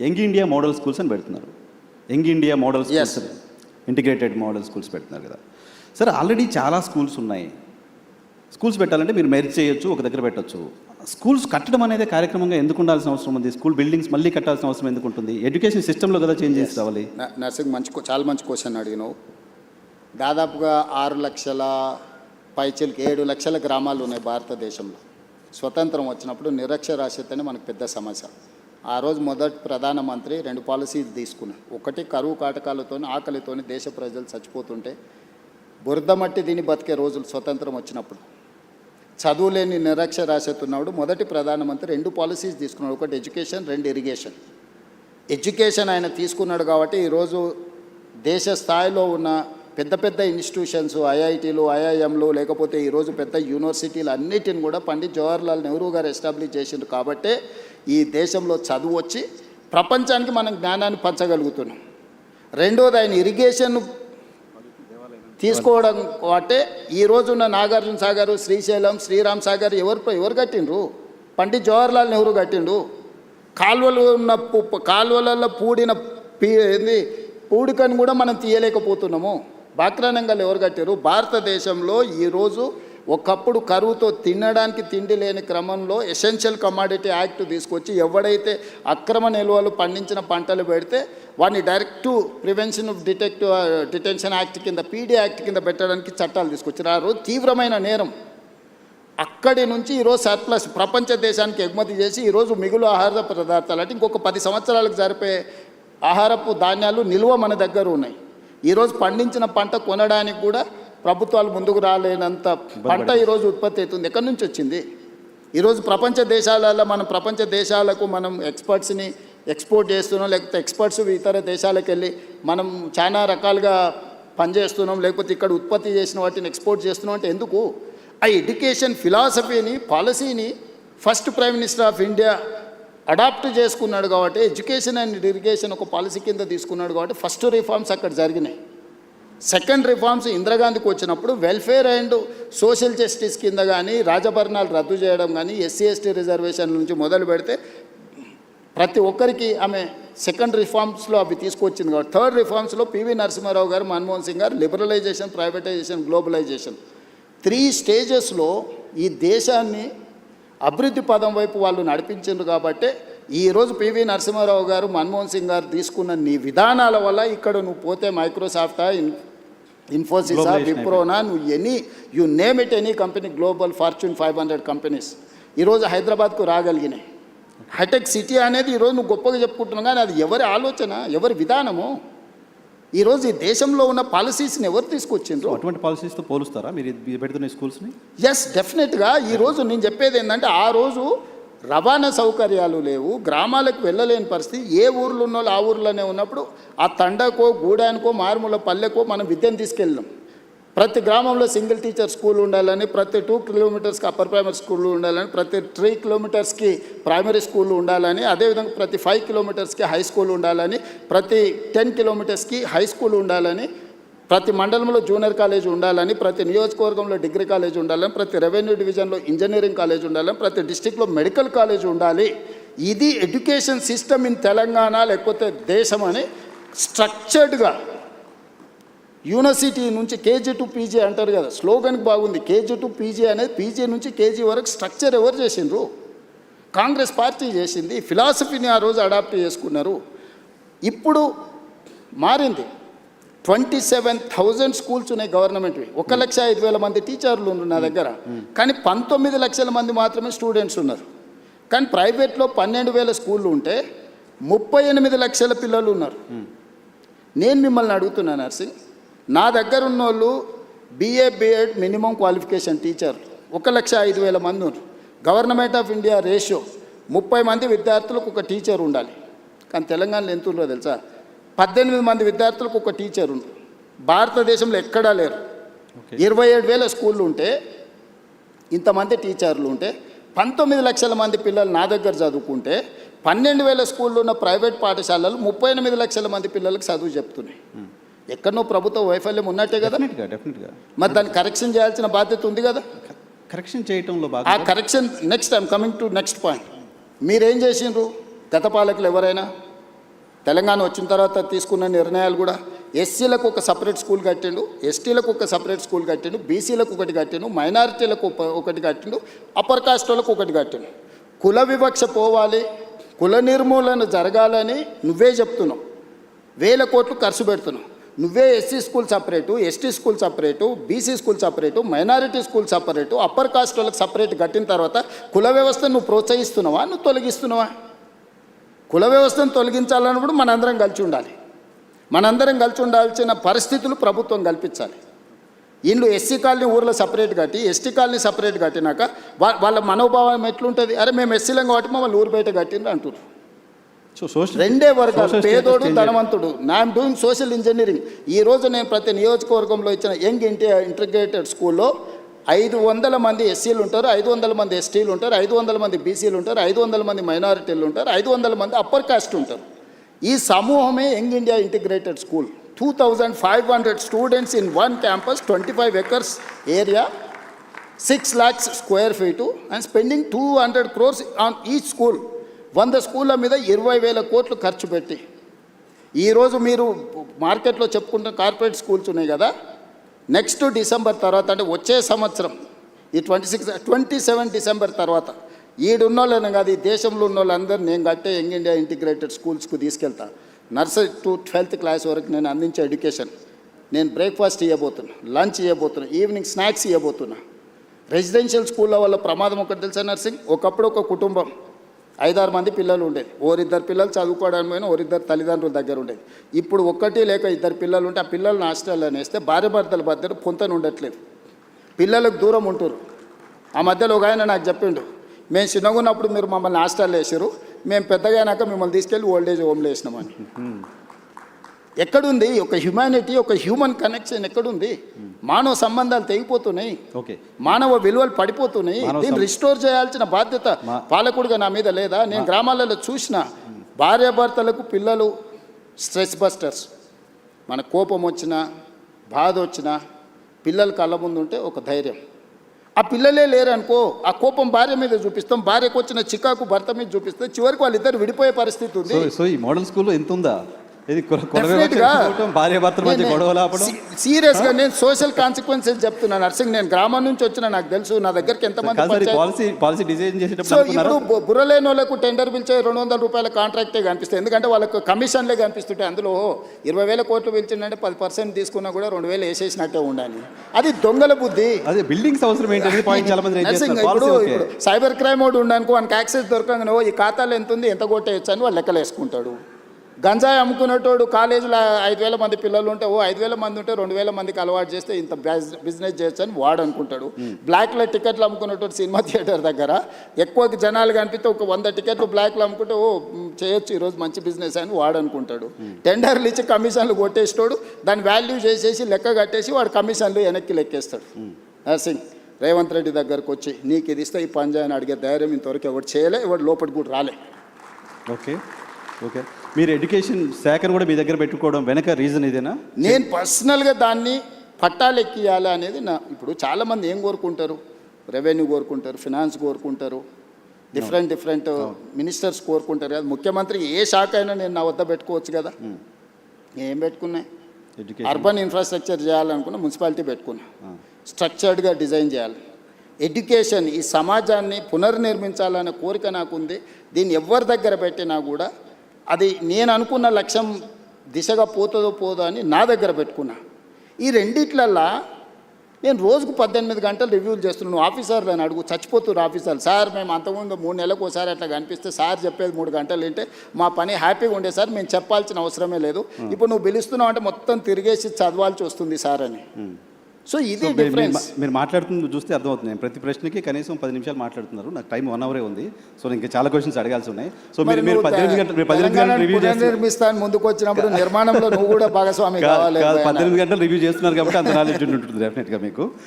Young India model schools అని పెడుతున్నారు. Young India model schools, integrated model schools పెడుతున్నారు కదా సార్. ఆల్రెడీ చాలా స్కూల్స్ ఉన్నాయి. స్కూల్స్ పెట్టాలంటే మీరు మెర్జ్ చేయొచ్చు, ఒక దగ్గర పెట్టచ్చు. స్కూల్స్ కట్టడం అనేది కార్యక్రమంగా ఎందుకు ఉండాల్సిన అవసరం ఉంది? స్కూల్ బిల్డింగ్స్ మళ్ళీ కట్టాల్సిన అవసరం ఎందుకు ఉంటుంది? ఎడ్యుకేషన్ సిస్టంలో కదా చేంజెస్ రావాలి. నర్సింగ్ చాలా మంచి క్వశ్చన్ అడిగినావు. దాదాపుగా 6 లక్షల పైచిలకి 7 లక్షల గ్రామాలు ఉన్నాయి భారతదేశంలో. స్వతంత్రం వచ్చినప్పుడు నిరక్షరాస్యతనే మనకు పెద్ద సమస్య. ఆ రోజు మొదటి ప్రధానమంత్రి 2 పాలసీలు తీసుకున్నారు. ఒకటి, కరువు కాటకాలతో ఆకలితో దేశ ప్రజలు చచ్చిపోతుంటే బురద మట్టి దీని బతికే రోజులు స్వతంత్రం వచ్చినప్పుడు. చదువులేని నిరక్షరాస్యత ఉన్నప్పుడు మొదటి ప్రధానమంత్రి 2 పాలసీస్ తీసుకున్నాడు. ఒకటి ఎడ్యుకేషన్, 2 ఇరిగేషన్. ఎడ్యుకేషన్ ఆయన తీసుకున్నాడు కాబట్టి ఈరోజు దేశ స్థాయిలో ఉన్న పెద్ద పెద్ద ఇన్స్టిట్యూషన్స్, ఐఐటీలు, ఐఐఎంలు, లేకపోతే ఈరోజు పెద్ద యూనివర్సిటీలు అన్నిటిని కూడా పండిత్ జవహర్లాల్ నెహ్రూ గారు ఎస్టాబ్లిష్ చేసిండ్రు. కాబట్టే ఈ దేశంలో చదువు వచ్చి ప్రపంచానికి మనం జ్ఞానాన్ని పంచగలుగుతున్నాం. రెండోది, ఆయన ఇరిగేషన్ తీసుకోవడం కాబట్టి ఈరోజున్న నాగార్జున సాగర్, శ్రీశైలం, శ్రీరామ్ సాగర్ ఎవరు కట్టిండ్రు? పండిత్ జవహర్లాల్ నెహ్రూ కట్టిండు. కాలువలు ఉన్న కాలువలలో పూడికని కూడా మనం తీయలేకపోతున్నాము. బాక్రానంగాలు ఎవరు కట్టారు? భారతదేశంలో ఈరోజు ఒకప్పుడు కరువుతో తినడానికి తిండి లేని క్రమంలో ఎసెన్షియల్ కమాడిటీ యాక్ట్ తీసుకొచ్చి ఎవడైతే అక్రమ నిల్వలు పండించిన పంటలు పెడితే వాడిని direct prevention of detention act కింద, పీడీ యాక్ట్ కింద పెట్టడానికి చట్టాలు తీసుకొచ్చారు. ఆ రోజు తీవ్రమైన నేరం. అక్కడి నుంచి ఈరోజు సర్ప్లస్ ప్రపంచ దేశానికి ఎగుమతి చేసి ఈరోజు మిగులు ఆహార పదార్థాలు అంటే ఇంకొక 10 సంవత్సరాలకు జరిపే ఆహారపు ధాన్యాలు నిల్వ మన దగ్గర ఉన్నాయి. ఈరోజు పండించిన పంట కొనడానికి కూడా ప్రభుత్వాలు ముందుకు రాలేనంత పంట ఈరోజు ఉత్పత్తి అవుతుంది. ఎక్కడి నుంచి వచ్చింది? ఈరోజు ప్రపంచ దేశాలకు మనం ఎక్స్పర్ట్స్ని ఎక్స్పోర్ట్ చేస్తున్నాం, లేకపోతే ఎక్స్పర్ట్స్ ఇతర దేశాలకు వెళ్ళి మనం చాలా రకాలుగా పనిచేస్తున్నాం, లేకపోతే ఇక్కడ ఉత్పత్తి చేసిన వాటిని ఎక్స్పోర్ట్ చేస్తున్నాం. అంటే ఎందుకు? ఆ ఎడ్యుకేషన్ ఫిలాసఫీని, పాలసీని first prime minister of India adopt చేసుకున్నాడు కాబట్టి, ఎడ్యుకేషన్ అండ్ ఇరిగేషన్ ఒక పాలసీ కింద తీసుకున్నాడు కాబట్టి ఫస్ట్ రిఫార్మ్స్ అక్కడ జరిగినాయి. సెకండ్ రిఫార్మ్స్ ఇందిరాగాంధీకి వచ్చినప్పుడు వెల్ఫేర్ అండ్ సోషల్ జస్టిస్ కింద కానీ రాజభరణాలు రద్దు చేయడం కానీ, ఎస్సీ ఎస్టీ రిజర్వేషన్ నుంచి మొదలు పెడితే ప్రతి ఒక్కరికి ఆమె సెకండ్ రిఫార్మ్స్లో అవి తీసుకొచ్చింది కాబట్టి, థర్డ్ రిఫార్మ్స్లో పివి నరసింహారావు గారు, మన్మోహన్ సింగ్ గారు లిబరలైజేషన్, ప్రైవేటైజేషన్, గ్లోబలైజేషన్ 3 స్టేజెస్లో ఈ దేశాన్ని అభివృద్ధి పదం వైపు వాళ్ళు నడిపించారు. కాబట్టి ఈరోజు పివి నరసింహారావు గారు, మన్మోహన్ సింగ్ గారు తీసుకున్న నీ విధానాల వల్ల ఇక్కడ నువ్వు పోతే మైక్రోసాఫ్టా, ఇన్ఫోసిసా, విప్రోనా, నువ్వు you name it, any company, global fortune 500 companies ఈరోజు హైదరాబాద్కు రాగలిగినాయి. హైటెక్ సిటీ అనేది ఈరోజు నువ్వు గొప్పగా చెప్పుకుంటున్నావు, కానీ అది ఎవరి ఆలోచన, ఎవరి విధానము? ఈరోజు ఈ దేశంలో ఉన్న పాలసీస్ని ఎవరు తీసుకొచ్చిండ్రు? అటువంటి పాలసీస్తో పోలుస్తారా మీరు పెడుతున్న స్కూల్స్ని? ఎస్, డెఫినెట్గా. ఈరోజు నేను చెప్పేది ఏంటంటే, ఆ రోజు రవాణా సౌకర్యాలు లేవు, గ్రామాలకు వెళ్ళలేని పరిస్థితి. ఏ ఊర్లో ఉన్నోళ్ళు ఆ ఊర్లోనే ఉన్నప్పుడు ఆ తండకో, గూడానికో, మారుమూల పల్లెకో మనం విద్యను తీసుకెళ్ళాం. ప్రతి గ్రామంలో సింగిల్ టీచర్ స్కూల్ ఉండాలని, ప్రతి 2 కిలోమీటర్స్కి అప్పర్ ప్రైమరీ స్కూల్ ఉండాలని, ప్రతి 3 కిలోమీటర్స్కి ప్రైమరీ స్కూల్ ఉండాలని, అదేవిధంగా ప్రతి 5 కిలోమీటర్స్కి హై స్కూల్ ఉండాలని, ప్రతి 10 కిలోమీటర్స్కి హై స్కూల్ ఉండాలని, ప్రతి మండలంలో జూనియర్ కాలేజ్ ఉండాలని, ప్రతి నియోజకవర్గంలో డిగ్రీ కాలేజ్ ఉండాలని, ప్రతి రెవెన్యూ డివిజన్లో ఇంజనీరింగ్ కాలేజ్ ఉండాలని, ప్రతి డిస్టిక్లో మెడికల్ కాలేజ్ ఉండాలి. ఇది ఎడ్యుకేషన్ సిస్టమ్ ఇన్ తెలంగాణ లేకపోతే దేశం అని స్ట్రక్చర్డ్గా యూనివర్సిటీ నుంచి కేజీ టు పీజీ అంటారు కదా, స్లోగన్కి బాగుంది. కేజీ టు పీజీ అనేది, పీజీ నుంచి కేజీ వరకు స్ట్రక్చర్ ఎవరు చేసిండ్రు? కాంగ్రెస్ పార్టీ చేసింది. ఫిలాసఫీని ఆ రోజు అడాప్ట్ చేసుకున్నారు. ఇప్పుడు మారింది. 27,000 స్కూల్స్ ఉన్నాయి గవర్నమెంట్వి. 1,05,000 మంది టీచర్లు ఉన్నారు నా దగ్గర, కానీ 19 లక్షల మంది మాత్రమే స్టూడెంట్స్ ఉన్నారు. కానీ ప్రైవేట్లో 12,000 స్కూళ్ళు ఉంటే 38 లక్షల పిల్లలు ఉన్నారు. నేను మిమ్మల్ని అడుగుతున్నా నర్సింగ్, నా దగ్గర ఉన్న వాళ్ళు BA B.Ed మినిమం క్వాలిఫికేషన్ టీచర్లు 1,05,000 మంది ఉన్నారు. గవర్నమెంట్ ఆఫ్ ఇండియా రేషియో 30 మంది విద్యార్థులకు ఒక టీచర్ ఉండాలి. కానీ తెలంగాణలో ఎంత ఉందో తెలుసా? 18 మంది విద్యార్థులకు ఒక టీచర్ ఉంది. భారతదేశంలో ఎక్కడా లేరు. 27,000 స్కూళ్ళు ఉంటే, ఇంతమంది టీచర్లు ఉంటే, 19 లక్షల మంది పిల్లలు నా దగ్గర చదువుకుంటే, 12,000 స్కూళ్ళు ఉన్న ప్రైవేట్ పాఠశాలలు 38 లక్షల మంది పిల్లలకు చదువు చెప్తున్నాయి. ఎక్కడనో ప్రభుత్వ వైఫల్యం ఉన్నట్టే కదా. డెఫినెట్గా. మరి దాన్ని కరెక్షన్ చేయాల్సిన బాధ్యత ఉంది కదా. కరెక్షన్ చేయటంలో ఆ correction next I'm coming to next point. మీరేం చేసిండ్రు? గత పాలకులు ఎవరైనా తెలంగాణ వచ్చిన తర్వాత తీసుకున్న నిర్ణయాలు కూడా ఎస్సీలకు ఒక సపరేట్ స్కూల్ కట్టిండు, ఎస్టీలకు ఒక సపరేట్ స్కూల్ కట్టిండు, బీసీలకు ఒకటి కట్టిండు, మైనారిటీలకు ఒకటి కట్టిండు, అప్పర్ కాస్ట్ వాళ్ళకు ఒకటి కట్టిండు. కుల వివక్ష పోవాలి, కుల నిర్మూలన జరగాలని నువ్వే చెప్తున్నావు, 1000 కోట్లు ఖర్చు పెడుతున్నావు. నువ్వే SC school separate, ST school separate, BC school separate, minority school separate, upper caste వాళ్ళకి సపరేట్ కట్టిన తర్వాత కుల వ్యవస్థను నువ్వు ప్రోత్సహిస్తున్నావా, నువ్వు తొలగిస్తున్నావా? కుల వ్యవస్థను తొలగించాలన్నప్పుడు మనందరం కలిసి ఉండాలి. మనందరం కలిసి ఉండాల్సిన పరిస్థితులు ప్రభుత్వం కల్పించాలి. ఇండ్లు ఎస్సీ కాలనీ ఊర్లో సపరేట్ కట్టి, ఎస్టీ కాలనీ సపరేట్ కట్టినాక వాళ్ళ మనోభావం ఎట్లుంటుంది? అరే మేము ఎస్సీలం కాబట్టి మమ్మల్ని ఊరు బయట కట్టిండ్రు అంటున్నారు. సో సోషల్ రెండే వర్గాలు, పేదోడు ధనవంతుడు. I'm doing social engineering. ఈరోజు నేను ప్రతి నియోజకవర్గంలో ఇచ్చిన యంగ్ ఇండియా ఇంటిగ్రేటెడ్ స్కూల్లో 500 మంది ఎస్సీలు ఉంటారు, 500 మంది ఎస్టీలు ఉంటారు, 500 మంది బీసీలు ఉంటారు, 500 మంది మైనారిటీలు ఉంటారు, 500 మంది అప్పర్ కాస్ట్ ఉంటారు. ఈ సమూహమే young India integrated school. 2500 students in one campus, 25 acres area, 6 lakhs square feet and spending 200 crores on each school. 100 స్కూళ్ళ మీద 20,000 కోట్లు ఖర్చు పెట్టి ఈరోజు మీరు మార్కెట్లో చెప్పుకుంటున్న కార్పొరేట్ స్కూల్స్ ఉన్నాయి కదా, నెక్స్ట్ డిసెంబర్ తర్వాత అంటే వచ్చే సంవత్సరం ఈ 27 డిసెంబర్ తర్వాత ఈడున్నోళ్ళని కాదు, ఈ దేశంలో ఉన్న వాళ్ళందరూ నేను కట్టే యంగ్ ఇండియా ఇంటిగ్రేటెడ్ స్కూల్స్కు తీసుకెళ్తా. నర్సరీ టు 12th క్లాస్ వరకు నేను అందించే ఎడ్యుకేషన్. నేను బ్రేక్ఫాస్ట్ ఇవ్వబోతున్నా, లంచ్ ఇవ్వబోతున్నా, ఈవినింగ్ స్నాక్స్ ఇవ్వబోతున్నా. రెసిడెన్షియల్ స్కూళ్ళ వల్ల ప్రమాదం ఒకటి తెలుసా నర్సింగ్? ఒకప్పుడు ఒక కుటుంబం 5-6 మంది పిల్లలు ఉండేది. ఓరిద్దరు పిల్లలు చదువుకోవడానికి పోయినా ఓరిద్దరు తల్లిదండ్రుల దగ్గర ఉండేది. ఇప్పుడు ఒక్కటి లేక 2 పిల్లలు ఉంటే ఆ పిల్లల్ని హాస్టల్లో వేస్తే భార్యాభర్తల మధ్య పొంతన ఉండట్లేదు, పిల్లలకు దూరం ఉంటారు. ఆ మధ్యలో ఒక ఆయన నాకు చెప్పిండు, మేము చిన్నగా ఉన్నప్పుడు మీరు మమ్మల్ని హాస్టల్లో వేసారు, మేము పెద్దగా అయినాక మిమ్మల్ని తీసుకెళ్ళి ఓల్డేజ్ హోమ్లో వేసినామని. ఎక్కడుంది ఒక హ్యుమానిటీ, ఒక హ్యూమన్ కనెక్షన్ ఎక్కడుంది? మానవ సంబంధాలు తెగిపోతున్నాయి, మానవ విలువలు పడిపోతున్నాయి. దీన్ని రిస్టోర్ చేయాల్సిన బాధ్యత పాలకుడిగా నా మీద లేదా? నేను గ్రామాలలో చూసిన భార్యాభర్తలకు పిల్లలు స్ట్రెస్ బస్టర్స్. మన కోపం వచ్చినా బాధ వచ్చినా పిల్లలు కళ్ళ ముందు ఉంటే ఒక ధైర్యం. ఆ పిల్లలే లేరనుకో, ఆ కోపం భార్య మీద చూపిస్తాం, భార్యకు వచ్చిన చికాకు భర్త మీద చూపిస్తాం, చివరికి వాళ్ళిద్దరు విడిపోయే పరిస్థితి ఉంది. సో ఈ మోడల్ స్కూల్లో ఎంత ఉందా? సీరియస్గా నేను సోషల్ కాన్సిక్వెన్సెస్ చెప్తున్నా నర్సింగ్. నేను గ్రామం నుంచి వచ్చిన, నాకు తెలుసు నా దగ్గరికి ఎంతమంది. సో ఇప్పుడు బుర్రలేని వాళ్ళకు టెండర్ పిలిచే 200 రూపాయల కాంట్రాక్టే కనిపిస్తాయి, ఎందుకంటే వాళ్ళకు కమిషన్లే కనిపిస్తుంటాయి. అందులో 20,000 కోట్లు పిలిచిందంటే 10% తీసుకున్నా కూడా 2,000 వేసేసినట్టే ఉండాలి. అది దొంగల బుద్ధి. అదే బిల్డింగ్స్ అవసరం ఏంటి? నర్సింగ్ ఇప్పుడు సైబర్ క్రైమ్ ఒకటి ఉండనుకో, వానికి యాక్సెస్ దొరకగానే ఈ ఖాతాలో ఎంత ఉంది, ఎంత కొట్టేయచ్చు అని వాళ్ళు లెక్కలు వేసుకుంటాడు. గంజాయి అమ్ముకునేటోడు కాలేజీలో 5,000 మంది పిల్లలు ఉంటే 5,000 మంది ఉంటే 2,000 మందికి అలవాటు చేస్తే ఇంత బిజినెస్ చేయొచ్చు అని వాడు అనుకుంటాడు. బ్లాక్లో టికెట్లు అమ్ముకునేటోడు సినిమా థియేటర్ దగ్గర ఎక్కువ జనాలు కనిపిస్తే ఒక 100 టికెట్లు బ్లాక్లో అమ్ముకుంటే చేయొచ్చు ఈరోజు మంచి బిజినెస్ అని వాడు అనుకుంటాడు. టెండర్లు ఇచ్చి కమిషన్లు కొట్టేస్తాడు, దాని వాల్యూ చేసేసి లెక్క కట్టేసి వాడు కమిషన్లు వెనక్కి లెక్కేస్తాడు. నర్సింగ్ రేవంత్ రెడ్డి దగ్గరకు వచ్చి నీకు ఇది ఇస్తే ఈ పని చేయని అడిగే ధైర్యం ఇంతవరకు ఎవరు చేయలే, ఎవరు లోపలికి కూడా రాలే. ఓకే, మీరు ఎడ్యుకేషన్ శాఖను కూడా మీ దగ్గర పెట్టుకోవడం వెనక రీజన్ ఇదేనా? నేను పర్సనల్గా దాన్ని పట్టాలు ఎక్కియాలి అనేది నా. ఇప్పుడు చాలామంది ఏం కోరుకుంటారు? రెవెన్యూ కోరుకుంటారు, ఫినాన్స్ కోరుకుంటారు, డిఫరెంట్ మినిస్టర్స్ కోరుకుంటారు కదా. ముఖ్యమంత్రి ఏ శాఖ అయినా నేను నా వద్ద పెట్టుకోవచ్చు కదా. ఏం పెట్టుకున్నా? అర్బన్ ఇన్ఫ్రాస్ట్రక్చర్ చేయాలనుకున్నా, మున్సిపాలిటీ పెట్టుకున్నా, స్ట్రక్చర్డ్గా డిజైన్ చేయాలి. ఎడ్యుకేషన్, ఈ సమాజాన్ని పునర్నిర్మించాలనే కోరిక నాకుంది. దీన్ని ఎవరి దగ్గర పెట్టినా కూడా అది నేను అనుకున్న లక్ష్యం దిశగా పోదో అని నా దగ్గర పెట్టుకున్నా. ఈ రెండిట్లల్లా నేను రోజుకు 18 గంటలు రివ్యూలు చేస్తున్నాను. ఆఫీసర్లను అడుగు, చచ్చిపోతున్నారు ఆఫీసర్లు. సార్ మేము అంతకుముందు 3 నెలలకు ఒకసారి అట్లా కనిపిస్తే సార్ చెప్పేది 3 గంటలు వింటే మా పని హ్యాపీగా ఉండే సార్, మేము చెప్పాల్సిన అవసరమే లేదు. ఇప్పుడు నువ్వు పిలుస్తున్నావు అంటే మొత్తం తిరిగేసి చదవాల్సి వస్తుంది సార్ అని. సో ఇది డిఫరెన్స్. మీరు మాట్లాడుతుంది చూస్తే అర్థమవుతుంది. నేను ప్రతి ప్రశ్నకి కనీసం 10 నిమిషాలు మాట్లాడుతున్నారు. నాకు టైం 1 అవరే ఉంది. సో ఇంకా చాలా క్వశ్చన్స్ అడగాల్సి ఉన్నాయి. సో మీరు 18 గంటలు రివ్యూ నిర్మిస్తాను ముందుకు వచ్చినప్పుడు నిర్మాణంలో నువ్వు కూడా భాగస్వామి కావాలి. 18 గంటలు రివ్యూ చేస్తున్నారు కాబట్టి అంత నాలెడ్జ్ ఉంటుంది డెఫినెట్గా మీకు.